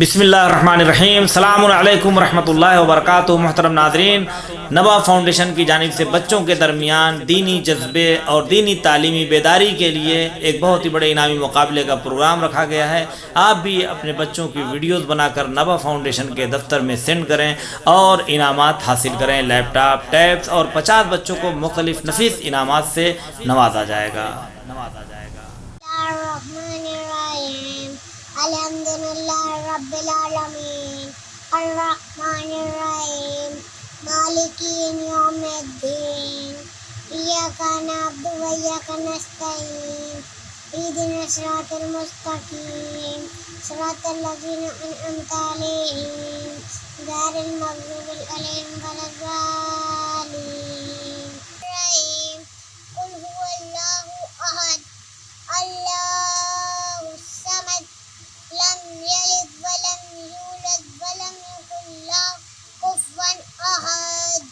बिस्मिल्लाहिर्रहमानिर्रहीम सलामुन अलैकुम रहमतुल्लाहि व बरकातुहू। मोहतरम नाज़रीन, नवा फाउंडेशन की जानिब से बच्चों के दरमियान दीनी जज्बे और दीनी तालीमी बेदारी के लिए एक बहुत ही बड़े इनामी मुकाबले का प्रोग्राम रखा गया है। आप भी अपने बच्चों की वीडियोज़ बनाकर नवा फाउंडेशन के दफ्तर में सेंड करें और इनामात हासिल करें। लैपटॉप, टैब्स और 50 बच्चों को मुख्तलिफ नफीस इनामात से नवाजा जाएगा। अल्हम्दुलिल्लाह रब्बिल आलमीन अर्रहमानिर रहीम मालिकी यौमिद्दीन इय्याका नअबुदु व इय्याका नस्तईन इहदिनस सिरातल मुस्तकीम सिरातल लज़ीना अनअमता अलैहिम गैरिल मग़ज़ूबि अलैहिम वलद्दालीन। कुल हुवल्लाहु अहद अल्लाहुस समद लम यलिद व